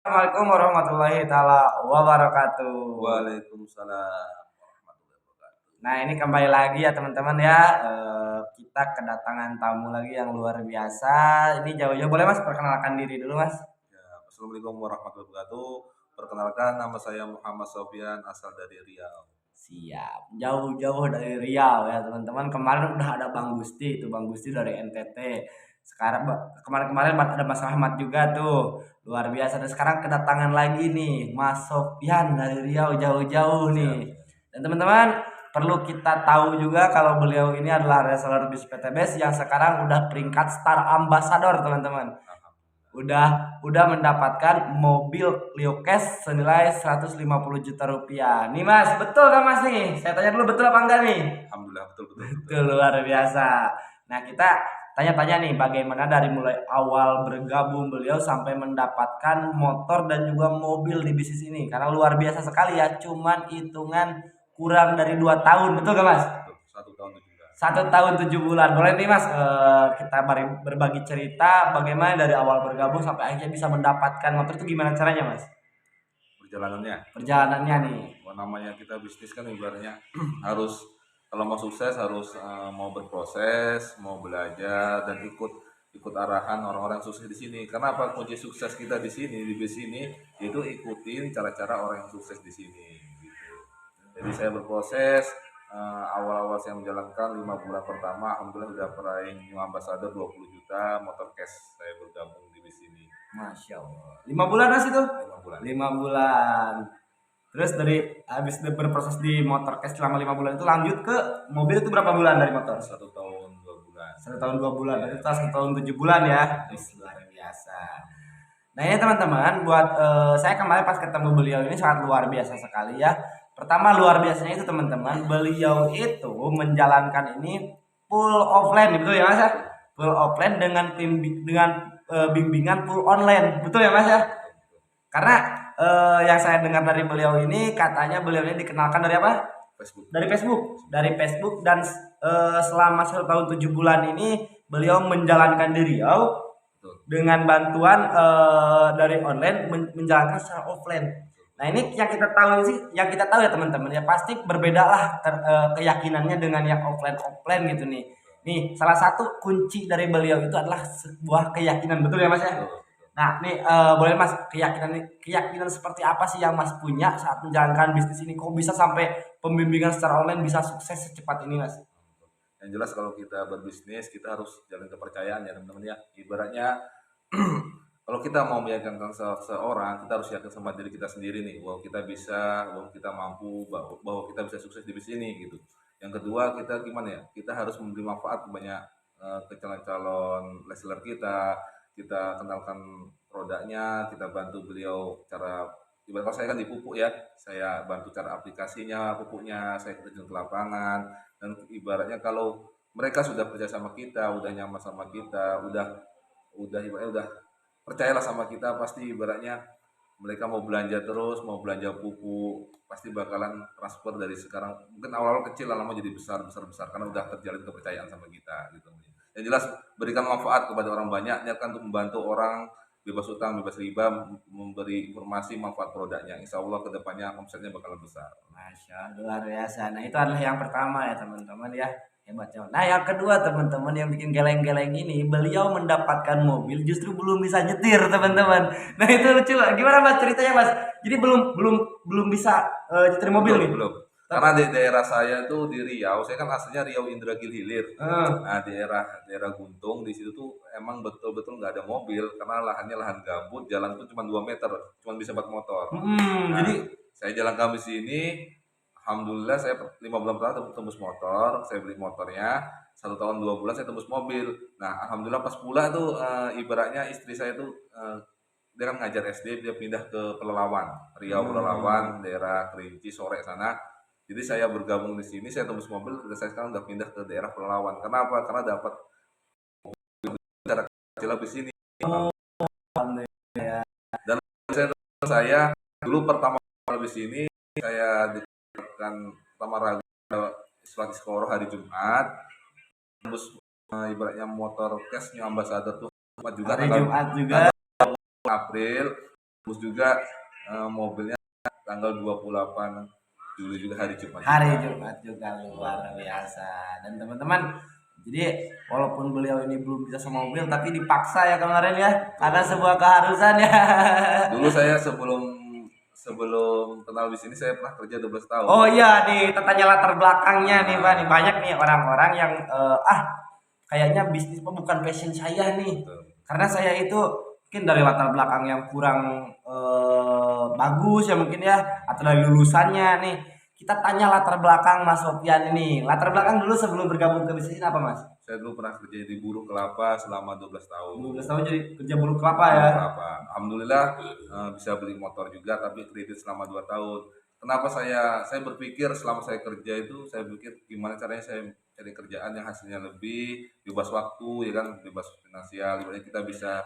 Assalamualaikum warahmatullahi taala wabarakatuh. Waalaikumsalam warahmatullahi wabarakatuh. Nah, ini kembali lagi ya teman-teman ya. Kita kedatangan tamu lagi yang luar biasa. Ini jauh-jauh boleh Mas perkenalkan diri dulu Mas? Ya, Assalamualaikum warahmatullahi wabarakatuh. Perkenalkan, nama saya Muhammad Sofyan, asal dari Riau. Siap. Jauh-jauh dari Riau ya teman-teman. Kemarin udah ada Bang Gusti, itu Bang Gusti dari NTT. Sekarang kemarin-kemarin ada Mas Rahmat juga tuh. Luar biasa. Dan sekarang kedatangan lagi nih Mas Sofyan dari Riau jauh-jauh nih. Siap, siap. Dan teman-teman, perlu kita tahu juga kalau beliau ini adalah reseller bis PTBS yang sekarang udah peringkat Star Ambassador, teman-teman. Udah mendapatkan mobil Clio Cash senilai 150 juta rupiah. Nih Mas, betul kan Mas nih? Saya tanya dulu betul apa enggak nih? Alhamdulillah, betul, betul, Itu betul. luar biasa. Nah, kita tanya-tanya nih bagaimana dari mulai awal bergabung beliau sampai mendapatkan motor dan juga mobil di bisnis ini. Karena luar biasa sekali ya, cuman hitungan kurang dari 2 tahun. Betul kan Mas? Betul. 1 tahun 7 bulan. 1 tahun 7 bulan. Boleh nih Mas, kita berbagi cerita bagaimana dari awal bergabung sampai akhirnya bisa mendapatkan motor itu gimana caranya Mas? Perjalanannya. Perjalanannya nih. Namanya kita bisnis kan ibaratnya harus, kalau mau sukses harus mau berproses, mau belajar dan ikut arahan orang-orang sukses di sini. Karena apa, kunci sukses kita di sini di bisnis ini itu ikutin cara-cara orang yang sukses di sini. Gitu. Jadi saya berproses, awal-awal saya menjalankan 5 bulan pertama, alhamdulillah sudah peraih new ambassador 20 juta motor cash. Saya bergabung di sini. Masya Allah. 5 bulan Mas itu? 5 bulan. 5 bulan. Terus dari habis berproses di motor cash selama 5 bulan itu lanjut ke mobil itu berapa bulan dari motor? 1 tahun 2 bulan. 1 tahun 2 bulan. Berarti setelah 1 tahun 7 bulan ya. Luar biasa. Nah ini teman-teman, buat saya kemarin pas ketemu beliau ini sangat luar biasa sekali ya. Pertama luar biasanya itu teman-teman, beliau itu menjalankan ini full offline, betul ya Mas ya? Full offline dengan bimbingan full online, betul ya Mas ya? Karena yang saya dengar dari beliau ini katanya beliau ini dikenalkan dari apa? Facebook. Dari Facebook dan selama 1 tahun 7 bulan ini beliau menjalankan di Riau dengan bantuan dari online menjalankan secara offline. Nah ini yang kita tahu ya teman-teman ya pasti berbeda lah keyakinannya dengan yang offline gitu nih. Nih salah satu kunci dari beliau itu adalah sebuah keyakinan, betul ya Mas ya? Nah nih boleh Mas keyakinan seperti apa sih yang Mas punya saat menjalankan bisnis ini? Kok bisa sampai pembimbingan secara online bisa sukses secepat ini Mas? Yang jelas kalau kita berbisnis kita harus jalan kepercayaan ya teman-teman ya. Ibaratnya kalau kita mau meyakinkan seseorang, kita harus yakin sama diri kita sendiri nih bahwa kita bisa, bahwa kita mampu, bahwa kita bisa sukses di bisnis ini gitu. Yang kedua, kita gimana ya? Kita harus memberi manfaat banyak ke calon-calon reseller kita kenalkan produknya, kita bantu beliau cara, ibarat kalau saya kan di pupuk ya, saya bantu cara aplikasinya, pupuknya, saya terjun ke lapangan, dan ibaratnya kalau mereka sudah percaya sama kita, udah nyaman sama kita, udah ibaratnya udah percayalah sama kita, pasti ibaratnya mereka mau belanja terus, mau belanja pupuk, pasti bakalan transfer dari sekarang. Mungkin awal-awal kecil, lama jadi besar, besar, karena udah terjalin kepercayaan sama kita gitu. Yang jelas berikan manfaat kepada orang banyak, niatkan untuk membantu orang bebas utang, bebas riba, memberi informasi manfaat produknya. Insya Allah kedepannya omsetnya bakalan besar. Masya Allah, luar biasa. Nah itu adalah yang pertama ya teman-teman ya. Hebat ya. Nah yang kedua teman-teman yang bikin geleng-geleng ini, beliau mendapatkan mobil justru belum bisa nyetir teman-teman. Nah itu lucu. Gimana Mas ceritanya Mas? Jadi belum belum belum bisa nyetir mobil nih. Belum. Karena di daerah saya tuh di Riau, saya kan aslinya Riau Indragiri Hilir. Nah, daerah Guntung di situ tuh emang betul-betul nggak ada mobil karena lahannya lahan gambut, jalan tuh cuma 2 meter, cuma bisa buat motor. Nah, Jadi saya jalan kami sini, alhamdulillah saya 5 bulan pertama tembus motor, saya beli motornya, 1 tahun 2 bulan saya tembus mobil. Nah, alhamdulillah pas pulang tuh ibaratnya istri saya tuh dia kan ngajar SD, dia pindah ke Pelalawan, Riau Pelalawan, daerah Kerinci sore sana. Jadi saya bergabung di sini, saya tembus mobil, dan saya sekarang udah pindah ke daerah Pelalawan. Kenapa? Karena dapat cara kecil di sini. Dan saya dulu pertama di sini saya dikatakan pertama ragu setelah sekolah hari Jumat, terus ibaratnya motor cashnya ambassador tuh Jumat juga hari Jumat juga. April, Terus juga mobilnya tanggal 28 Juli juga hari Jumat Hari juga. Jumat juga luar biasa. Dan teman-teman, jadi walaupun beliau ini belum bisa sama mobil tapi dipaksa ya kemarin ya, karena sebuah keharusan ya. Dulu saya sebelum sebelum kenal di sini saya pernah kerja 12 tahun. Oh iya, nih tanya latar belakangnya nih Pak. Nih banyak nih orang-orang yang kayaknya bisnis mah bukan passion saya nih. Betul. Karena saya itu mungkin dari latar belakang yang kurang bagus ya mungkin ya, atau dari lulusannya nih. Kita tanya latar belakang Mas Sofian ini. Latar belakang dulu sebelum bergabung ke bisnis ini apa Mas? Saya dulu pernah kerja di buruh kelapa selama 12 tahun. 12 tahun jadi kerja buruh kelapa ya. Buruh kelapa. Alhamdulillah bisa beli motor juga tapi kredit selama 2 tahun. Kenapa saya berpikir selama saya kerja itu saya pikir gimana caranya saya cari kerjaan yang hasilnya lebih, bebas waktu ya kan, bebas finansial, gimana kita bisa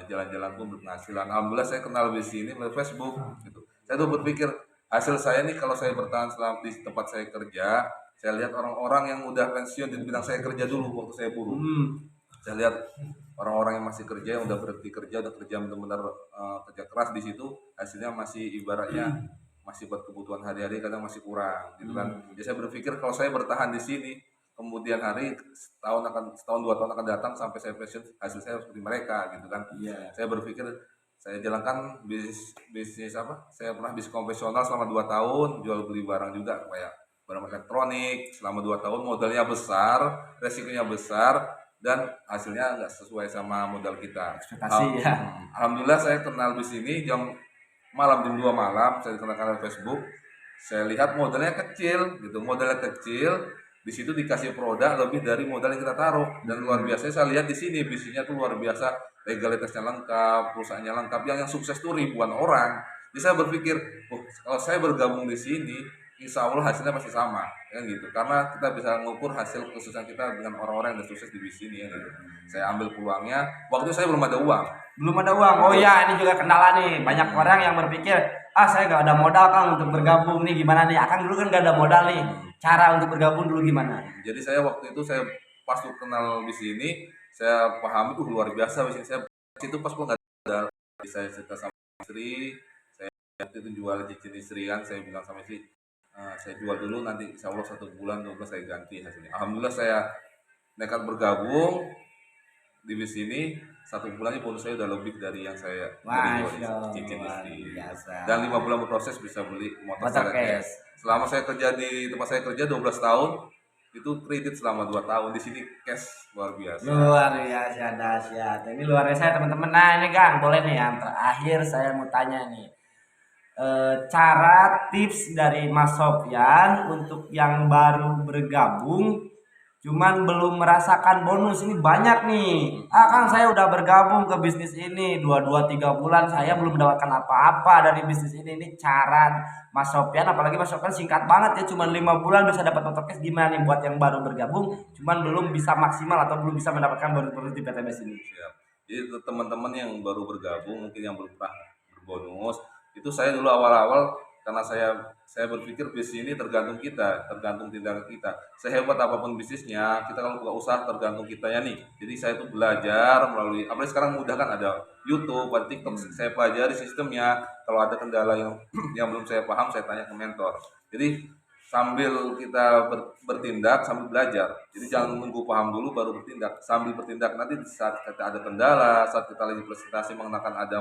jalan-jalan pun berpenghasilan. Alhamdulillah saya kenal di sini melalui Facebook gitu. Saya tuh berpikir hasil saya nih kalau saya bertahan selama di tempat saya kerja, saya lihat orang-orang yang udah pensiun di bidang saya kerja dulu waktu saya buruh. Saya lihat orang-orang yang masih kerja, yang udah berhenti kerja, udah kerja benar-benar kerja keras di situ, hasilnya masih ibaratnya masih buat kebutuhan hari-hari, kadang masih kurang gitu kan. Jadi saya berpikir kalau saya bertahan di sini, kemudian hari setahun 2 tahun akan datang sampai saya pensiun, hasil saya seperti mereka gitu kan. Iya. Saya berpikir saya jalankan bisnis apa? Saya pernah bisnis konvensional selama 2 tahun, jual beli barang juga kayak barang elektronik selama 2 tahun, modalnya besar, resikonya besar, dan hasilnya nggak sesuai sama modal kita. Ekspektasi ya. Alhamdulillah saya kenal di sini jam 2 malam, saya kenal Facebook. Saya lihat modalnya kecil gitu, modalnya kecil, di situ dikasih produk lebih dari modal yang kita taruh, dan luar biasa saya lihat di sini bisnisnya tuh luar biasa, legalitasnya lengkap, perusahaannya lengkap, yang sukses tuh ribuan orang. Jadi saya berpikir, oh kalau saya bergabung di sini, insya Allah hasilnya pasti sama, ya gitu. Karena kita bisa mengukur hasil kesuksesan kita dengan orang-orang yang udah sukses di bisnis ini, ya gitu. Saya ambil peluangnya. Waktu itu saya belum ada uang. Belum ada uang. Oh iya, ini juga kendala nih. Banyak orang yang berpikir, saya gak ada modal Kang untuk bergabung nih. Gimana nih? Akang dulu kan gak ada modal nih. Cara untuk bergabung dulu gimana? Jadi saya waktu itu saya pas kenal di sini, saya pahami tuh luar biasa bisnis saya. Itu pas nggak ada, saya cerita sama istri, saya waktu itu jual cincin istri kan, saya bilang sama istri, saya jual dulu nanti insya Allah 1 bulan 2 bulan saya ganti hasilnya. Alhamdulillah saya nekat bergabung di bisnis ini, 1 bulannya bonus saya udah lebih dari yang saya beli cincin istri. Dan 5 bulan berproses bisa beli motor cash. Selama saya kerja di tempat saya kerja 12 tahun, itu kredit selama 2 tahun, di sini cash luar biasa. Luar biasa dahsyat. Ini luar biasa teman-teman. Nah ini Kang, boleh nih yang terakhir saya mau tanya nih. Cara tips dari Mas Sofyan untuk yang baru bergabung cuman belum merasakan bonus ini banyak nih. Kang saya udah bergabung ke bisnis ini 2-3 bulan saya belum mendapatkan apa-apa dari bisnis ini. Ini cara Mas Sofyan, apalagi Mas Sofyan singkat banget ya, cuman 5 bulan bisa dapat motor cash. Gimana nih buat yang baru bergabung cuman belum bisa maksimal atau belum bisa mendapatkan bonus-bonus di PTBS ini? Siap. Jadi teman-teman yang baru bergabung mungkin yang belum pernah berbonus, itu saya dulu awal-awal karena saya berpikir bisnis ini tergantung kita, tergantung tindakan kita. Sehebat apapun bisnisnya, kita kalau buka usaha tergantung kitanya nih. Jadi saya tuh belajar melalui, apalagi sekarang mudah kan, ada YouTube, ada TikTok, saya pelajari sistemnya. Kalau ada kendala yang yang belum saya paham, saya tanya ke mentor. Jadi sambil kita bertindak sambil belajar. Jadi jangan nunggu paham dulu baru bertindak. Sambil bertindak nanti saat kita ada kendala, saat kita lagi presentasi mengenakan ada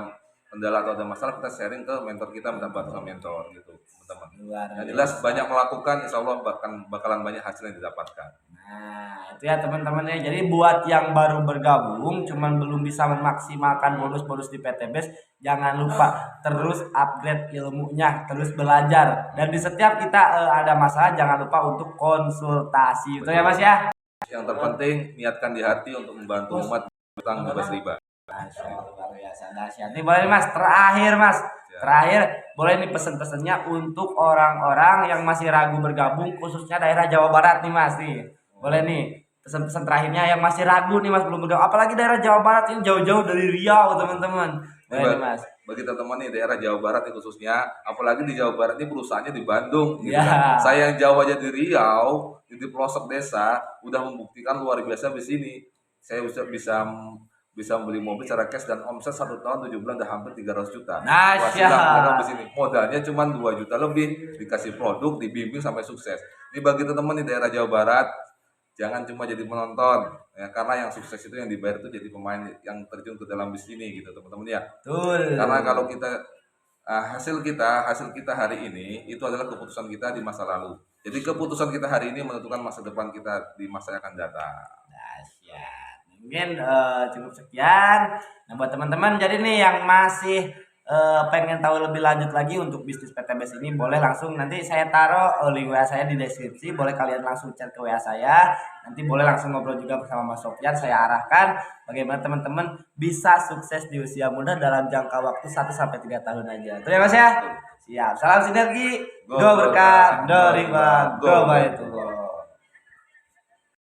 kendala atau ada masalah, kita sharing ke mentor kita, mendapatkan mentor gitu teman-teman. Yang jelas banyak melakukan, insya Allah bakalan banyak hasil yang didapatkan. Nah itu ya teman-teman ya. Jadi buat yang baru bergabung cuman belum bisa memaksimalkan bonus-bonus di PTBS, jangan lupa terus upgrade ilmunya, terus belajar. Dan di setiap kita ada masalah jangan lupa untuk konsultasi. Itu ya Mas ya. Yang terpenting niatkan di hati untuk membantu umat berhutang bebas riba. Luar biasa dahsyat. Ini boleh Mas, terakhir Mas. Terakhir boleh nih pesan-pesannya untuk orang-orang yang masih ragu bergabung, khususnya daerah Jawa Barat nih Mas nih. Boleh nih pesan-pesan terakhirnya yang masih ragu nih Mas, belum bergabung. Apalagi daerah Jawa Barat ini jauh-jauh dari Riau teman-teman. Boleh nih Mas. Bagi teman-teman nih daerah Jawa Barat nih khususnya, apalagi di Jawa Barat ini perusahaannya di Bandung gitu kan. Saya yang jauh aja di Riau, di pelosok desa, udah membuktikan luar biasa di sini. Saya bisa bisa membeli mobil secara cash dan omset 1 tahun 7 bulan udah hampir 300 juta. Nah, Wah, silakan di sini. Modalnya cuma 2 juta lebih, dikasih produk, dibimbing sampai sukses. Ini bagi teman-teman di daerah Jawa Barat, jangan cuma jadi penonton ya, karena yang sukses itu yang dibayar itu jadi pemain yang terjun ke dalam bisnis ini gitu teman-teman ya. Betul. Karena kalau kita hasil kita hari ini itu adalah keputusan kita di masa lalu. Jadi keputusan kita hari ini menentukan masa depan kita di masa yang akan datang. Dahsyat. Mungkin cukup sekian. Nah, buat teman-teman jadi nih yang masih pengen tahu lebih lanjut lagi untuk bisnis PTBS ini, boleh langsung nanti saya taruh link WA saya di deskripsi, boleh kalian langsung chat ke WA saya, nanti boleh langsung ngobrol juga bersama Mas Sofyan, saya arahkan bagaimana teman-teman bisa sukses di usia muda dalam jangka waktu 1-3 tahun aja. Tuh ya Mas ya? Siap. Salam sinergi, go berkah, do riba, go baitullah.